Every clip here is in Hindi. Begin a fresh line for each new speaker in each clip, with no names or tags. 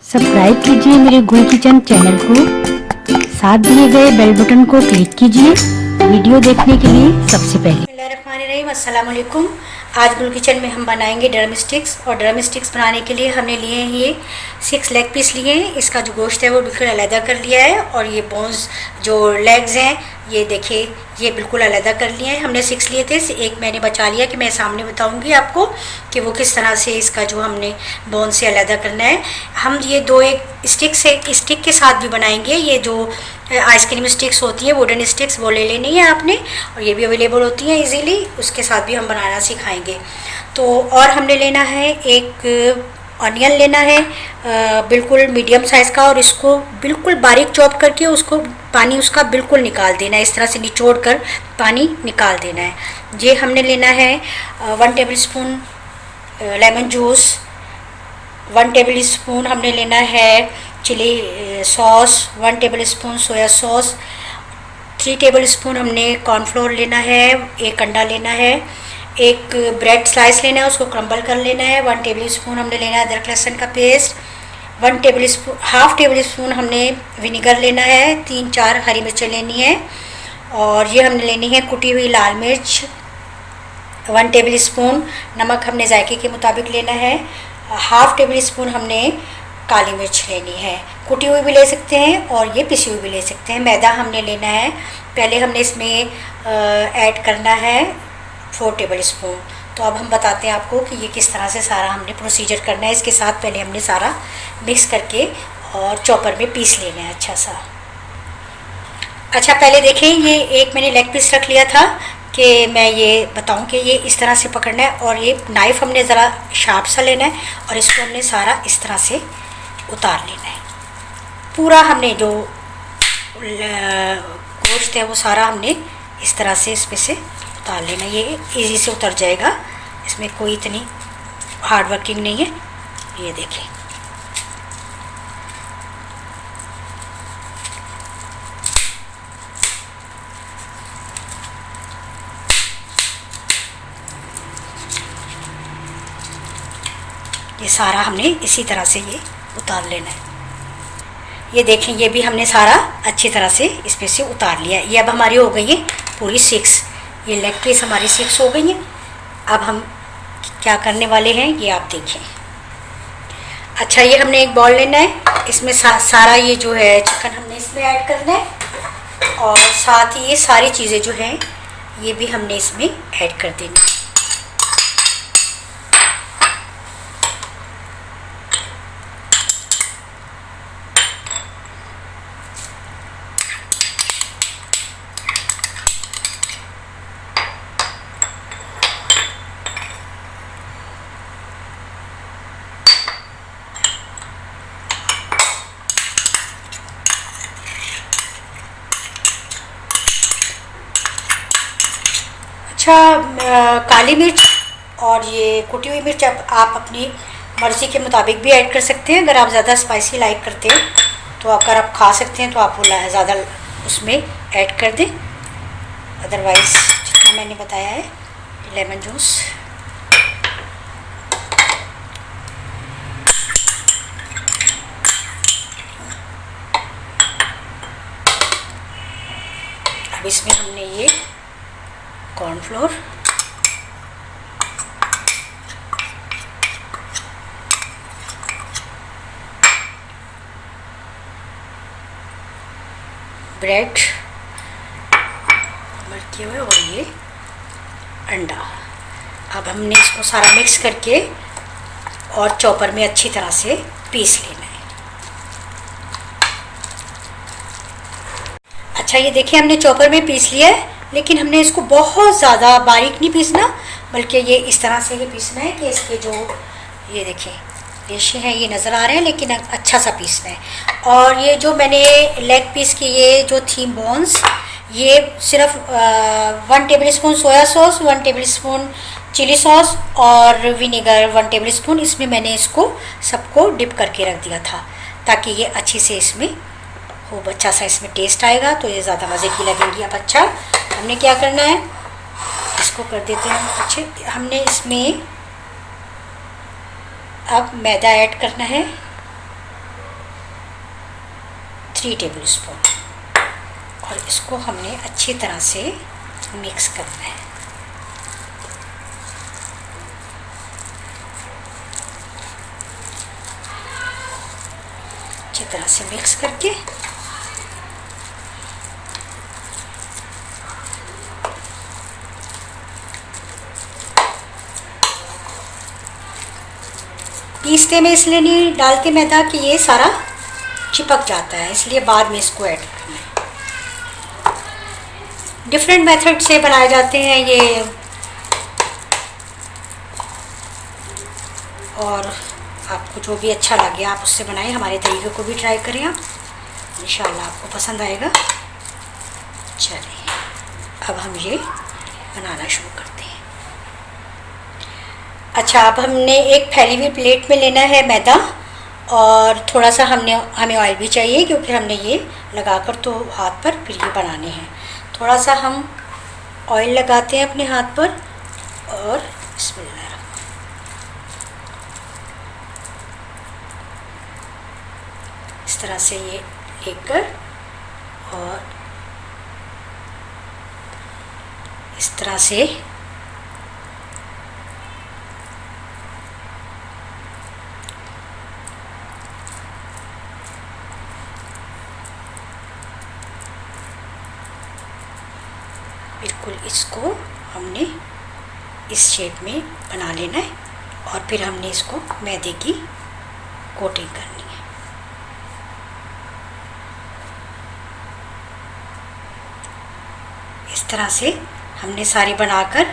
सब्सक्राइब कीजिए मेरे गुल किचन चैनल को, साथ दिए गए बेल बटन को क्लिक कीजिए वीडियो देखने के लिए सबसे पहले।
बिस्मिल्लाहिर्रहमानिर्रहीम, अस्सलाम वालेकुम। आज गुल किचन में हम बनाएंगे ड्रम स्टिक्स। और ड्रम स्टिक्स बनाने के लिए हमने लिए हैं ये 6 लेग पीस लिए हैं। इसका जो गोश्त है वो बिल्कुल अलहदा कर लिया है और ये बोन्स जो लेग्स हैं ये देखिए ये बिल्कुल अलहदा कर लिए हैं। हमने 6 लिए थे, एक मैंने बचा लिया कि मैं सामने बताऊंगी आपको कि वो किस तरह से इसका जो हमने बोन से अलहदा करना है। हम ये एक स्टिक के साथ भी बनाएंगे। ये जो आइसक्रीम स्टिक्स होती हैं, वुडन स्टिक्स, वो ले लेनी है आपने, और ये भी अवेलेबल होती हैं इजीली। उसके साथ भी हम बनाना सिखाएंगे। तो और हमने लेना है एक ऑनियन लेना है बिल्कुल मीडियम साइज़ का, और इसको बिल्कुल बारीक चॉप करके उसको पानी उसका बिल्कुल निकाल देना है। इस तरह से निचोड़ कर पानी निकाल देना है। ये हमने लेना है 1 table spoon lemon juice, 1 table spoon हमने लेना है chilli sauce, 1 table spoon soya sauce, 3 table spoon हमने कॉर्नफ्लोर लेना है, एक अंडा लेना है, एक ब्रेड स्लाइस लेना है, उसको क्रम्बल कर लेना है, 1 टेबल स्पून हमने लेना है अदरक लहसुन का पेस्ट, हाफ टेबल स्पून हमने विनेगर लेना है, 3-4 हरी मिर्चें लेनी है, और ये हमने लेनी है कुटी हुई लाल मिर्च, 1 टेबल स्पून नमक हमने जायके के मुताबिक लेना है, हाफ टेबल स्पून हमने काली मिर्च लेनी है। कुटी हुई भी ले सकते हैं और ये पिसी हुई भी ले सकते हैं। मैदा हमने लेना है, पहले हमने इसमें ऐड करना है 4 टेबल स्पून। तो अब हम बताते हैं आपको कि ये किस तरह से सारा हमने प्रोसीजर करना है। इसके साथ पहले हमने सारा मिक्स करके और चॉपर में पीस लेना है अच्छा पहले देखें, ये एक मैंने लेग पीस रख लिया था कि मैं ये बताऊं कि ये इस तरह से पकड़ना है, और ये नाइफ़ हमने ज़रा शार्प सा लेना है और इसको हमने सारा इस तरह से उतार लेना है। पूरा हमने जो गोश्त है वो सारा हमने इस तरह से इसमें से उतार लेना। ये इजी से उतर जाएगा, इसमें कोई इतनी हार्ड वर्किंग नहीं है। ये देखें, ये सारा हमने इसी तरह से ये उतार लेना है। ये देखें, ये भी हमने सारा अच्छी तरह से इसमें से उतार लिया। ये अब हमारी हो गई है पूरी 6, ये लेग पीस हमारी 6 हो गई हैं। अब हम क्या करने वाले हैं ये आप देखें। अच्छा, ये हमने एक बॉल लेना है, इसमें सारा ये जो है चिकन हमने इसमें ऐड करना है, और साथ ही ये सारी चीज़ें जो हैं ये भी हमने इसमें ऐड कर देनी है। काली मिर्च और ये कुटी हुई मिर्च आप अपनी मर्ज़ी के मुताबिक भी ऐड कर सकते हैं। अगर आप ज़्यादा स्पाइसी लाइक करते हैं तो अगर आप खा सकते हैं तो आप वो ज़्यादा उसमें ऐड कर दें, अदरवाइज़ जितना मैंने बताया है। लेमन जूस, अब इसमें हमने ये कॉर्नफ्लोर, ब्रेड किए हुए, और ये अंडा। अब हमने इसको सारा मिक्स करके और चॉपर में अच्छी तरह से पीस लेना है। अच्छा, ये देखिए हमने चॉपर में पीस लिया है, लेकिन हमने इसको बहुत ज़्यादा बारीक नहीं पीसना, बल्कि ये इस तरह से ही पीसना है कि इसके जो ये देखिए रेशे हैं ये नज़र आ रहे हैं, लेकिन अच्छा सा पीसना है। और ये जो मैंने लेग पीस की ये जो थी बोन्स, ये सिर्फ 1 table spoon soya sauce, 1 table spoon chilli sauce और विनेगर 1 टेबल स्पून, इसमें मैंने इसको सबको डिप करके रख दिया था ताकि ये अच्छी से इसमें खूब अच्छा सा इसमें टेस्ट आएगा, तो ये ज़्यादा मज़े की लगेंगी। अब अच्छा, हमने क्या करना है, इसको कर देते हैं अच्छे। हमने इसमें अब मैदा ऐड करना है, 3 टेबल स्पून। और इसको हमने अच्छी तरह से मिक्स करना है। अच्छी तरह से मिक्स करके पीसते में इसलिए नहीं डालते मैदा कि ये सारा चिपक जाता है, इसलिए बाद में इसको ऐड करना है। डिफरेंट मेथड से बनाए जाते हैं ये, और आपको जो भी अच्छा लगे आप उससे बनाएं। हमारे तरीके को भी ट्राई करें आप, इंशाल्लाह आपको पसंद आएगा। चलिए अब हम ये बनाना शुरू करते हैं। अच्छा, अब हमने एक फैली हुई प्लेट में लेना है मैदा, और थोड़ा सा हमें ऑयल भी चाहिए क्योंकि हमने ये लगाकर तो हाथ पर फिर ये बनाने हैं। थोड़ा सा हम ऑयल लगाते हैं अपने हाथ पर और बिस्मिल्लाह इस तरह से ये लेकर और इस तरह से बिल्कुल इसको हमने इस शेप में बना लेना है, और फिर हमने इसको मैदे की कोटिंग करनी है। इस तरह से हमने सारी बनाकर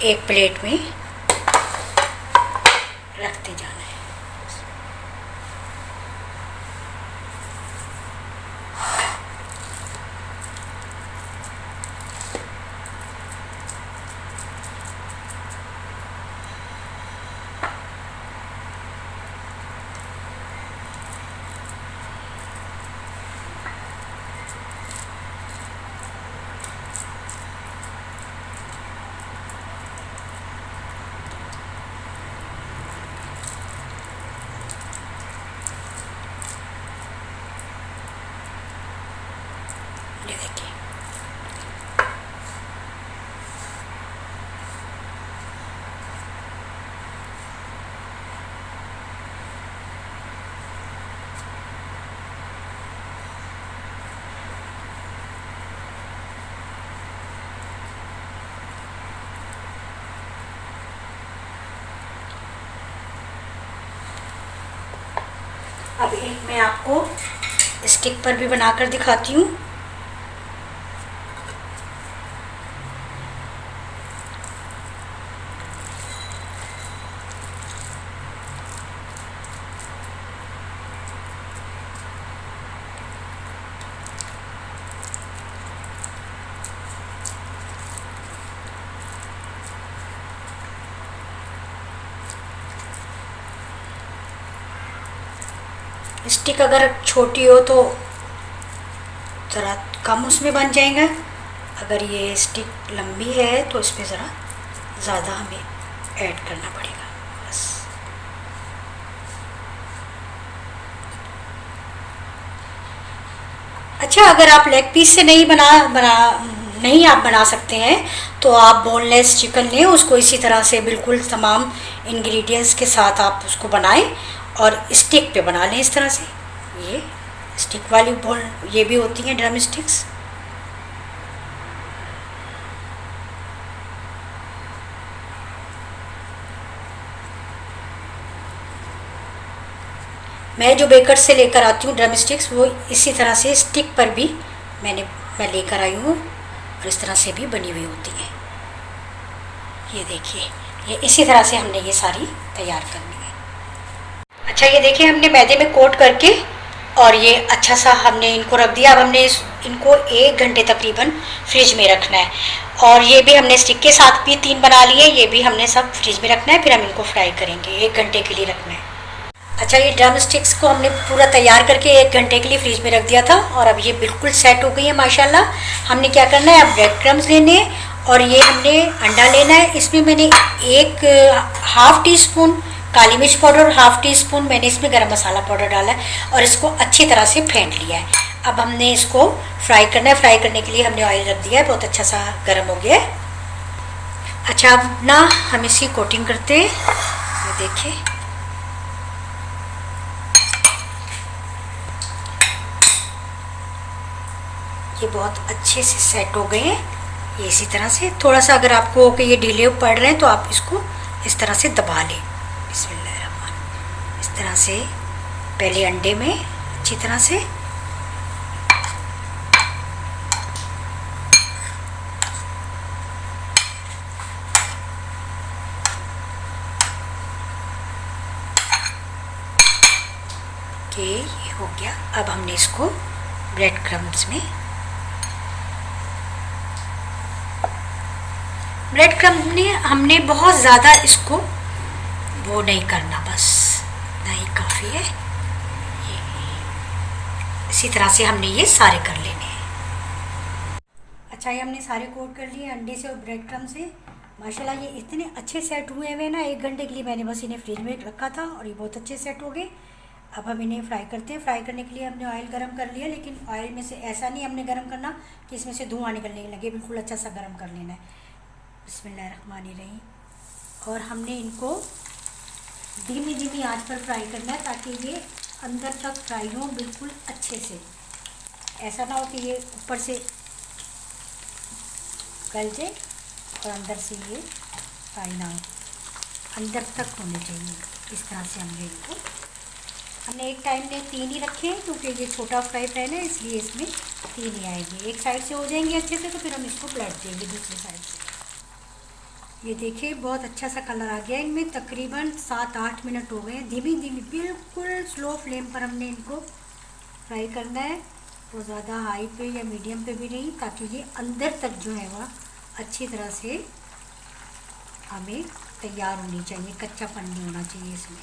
एक प्लेट में रखते जाना है। ये देखिए, अब एक मैं आपको स्टिक पर भी बनाकर दिखाती हूँ। स्टिक अगर छोटी हो तो ज़रा कम उसमें बन जाएगा, अगर ये स्टिक लंबी है तो इसमें ज़रा ज़्यादा हमें ऐड करना पड़ेगा बस। अच्छा, अगर आप लेग पीस से नहीं बना सकते हैं तो आप बोनलेस चिकन लें, उसको इसी तरह से बिल्कुल तमाम इंग्रेडिएंट्स के साथ आप उसको बनाएं और स्टिक पे बना लें इस तरह से। ये स्टिक वाली बोल ये भी होती हैं ड्रम स्टिक्स। मैं जो बेकर से लेकर आती हूँ ड्रम स्टिक्स, वो इसी तरह से स्टिक पर भी मैं लेकर आई हूँ और इस तरह से भी बनी हुई होती है। ये देखिए, ये इसी तरह से हमने ये सारी तैयार करनी है। अच्छा, ये देखिए हमने मैदे में कोट करके और ये अच्छा सा हमने इनको रख दिया। अब हमने इनको 1 घंटे तकरीबन फ्रिज में रखना है, और ये भी हमने स्टिक के साथ भी 3 बना लिए, ये भी हमने सब फ्रिज में रखना है, फिर हम इनको फ्राई करेंगे। 1 घंटे के लिए रखना है। अच्छा, ये ड्रम स्टिक्स को हमने पूरा तैयार करके 1 घंटे के लिए फ्रिज में रख दिया था, और अब ये बिल्कुल सेट हो गई है माशाल्लाह। हमने क्या करना है, अब ब्रेड क्रम्स लेने हैं और ये हमने अंडा लेना है। इसमें मैंने एक हाफ टी स्पून काली मिर्च पाउडर, हाफ टी स्पून मैंने इसमें गरम मसाला पाउडर डाला है और इसको अच्छी तरह से फेंट लिया है। अब हमने इसको फ्राई करना है। फ्राई करने के लिए हमने ऑयल रख दिया है, बहुत अच्छा सा गर्म हो गया है। अच्छा, अब ना हम इसकी कोटिंग करते हैं। ये देखिए, ये बहुत अच्छे से सेट हो गए हैं। ये इसी तरह से थोड़ा सा अगर आपको कि ये ढीले पड़ रहे हैं तो आप इसको इस तरह से दबा लें। बिस्मिल्लाहिर्रहमान, इस तरह से पहले अंडे में अच्छी तरह से कि ये हो गया। अब हमने इसको ब्रेड क्रम्ब्स में, ब्रेड क्रम्ब ने हमने बहुत ज़्यादा इसको वो नहीं करना, बस नहीं काफ़ी है। ये इसी तरह से हमने ये सारे कर लेने हैं। अच्छा, ये हमने सारे कोट कर लिए अंडे से और ब्रेड क्रम्ब से। माशाल्लाह ये इतने अच्छे सेट हुए हुए ना, 1 घंटे के लिए मैंने बस इन्हें फ्रिज में रखा था और ये बहुत अच्छे सेट हो गए। अब हम इन्हें फ्राई करते हैं। फ्राई करने के लिए हमने ऑयल गरम कर लिया, लेकिन ऑयल में से ऐसा नहीं हमने गरम करना कि इसमें से धुआं निकलने लगे, बिल्कुल अच्छा सा गरम कर लेना है। बिस्मिल्लाहिर्रहमानिर्रहीम। और हमने इनको धीमी धीमी आंच पर फ्राई करना है ताकि ये अंदर तक फ्राई हो बिल्कुल अच्छे से। ऐसा ना हो कि ये ऊपर से गल जाए और अंदर से ये फ्राई ना हो, अंदर तक होने चाहिए। इस तरह से हमने एक टाइम में 3 ही रखे हैं क्योंकि ये छोटा फ्राई पैन है, इसलिए इसमें 3 ही आएंगे। एक साइड से हो जाएंगे अच्छे से तो फिर हम इसको पलट देंगे दूसरी साइड से। ये देखिए बहुत अच्छा सा कलर आ गया। इनमें तकरीबन 7-8 मिनट हो गए हैं। धीमी धीमी बिल्कुल स्लो फ्लेम पर हमने इनको फ्राई करना है, तो ज़्यादा हाई पे या मीडियम पे भी नहीं, ताकि ये अंदर तक जो है वह अच्छी तरह से हमें तैयार होनी चाहिए, कच्चापन नहीं होना चाहिए इसमें।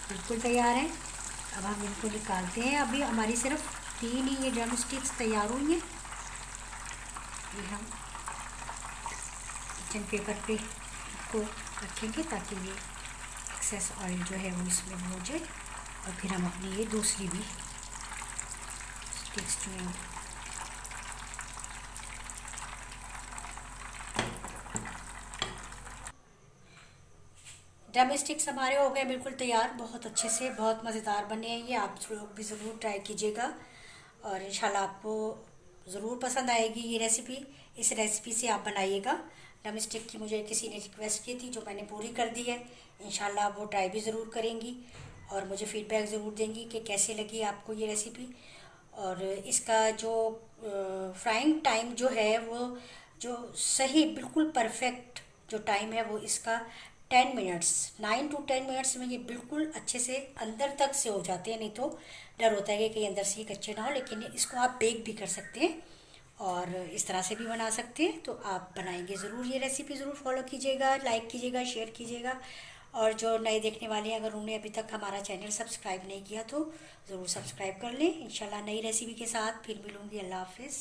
बिल्कुल तैयार है। अब हम इनको निकालते हैं। अभी हमारी सिर्फ 3 ही ये ड्रम स्टिक्स तैयार हुई हैं। ये हम किचन पेपर पे इसको रखेंगे ताकि ये एक्सेस ऑयल जो है वो इसमें हो जाए, और फिर हम अपनी ये दूसरी भी स्टिक्स जो हैं ड्रम स्टिक्स हमारे हो गए बिल्कुल तैयार, बहुत अच्छे से, बहुत मज़ेदार बने हैं ये। आप लोग भी ज़रूर ट्राई कीजिएगा और इंशाल्लाह आपको ज़रूर पसंद आएगी ये रेसिपी। इस रेसिपी से आप बनाइएगा। ड्रम स्टिक की मुझे किसी ने रिक्वेस्ट की थी जो मैंने पूरी कर दी है। इंशाल्लाह आप वो ट्राई भी ज़रूर करेंगी और मुझे फ़ीडबैक ज़रूर देंगी कि कैसे लगी आपको ये रेसिपी। और इसका जो फ्राइंग टाइम जो है वो जो सही बिल्कुल परफेक्ट जो टाइम है वो इसका 10 मिनट्स, 9 to 10 मिनट्स में ये बिल्कुल अच्छे से अंदर तक से हो जाते हैं। नहीं तो डर होता है कि कहीं अंदर से कच्चे ना हो, लेकिन इसको आप बेक भी कर सकते हैं और इस तरह से भी बना सकते हैं। तो आप बनाएंगे ज़रूर ये रेसिपी, ज़रूर फॉलो कीजिएगा, लाइक कीजिएगा, शेयर कीजिएगा। और जो नए देखने वाले हैं अगर उन्होंने अभी तक हमारा चैनल सब्सक्राइब नहीं किया तो ज़रूर सब्सक्राइब कर लें। इंशाल्लाह नई रेसिपी के साथ फिर मिलूँगी। अल्लाह हाफिज़।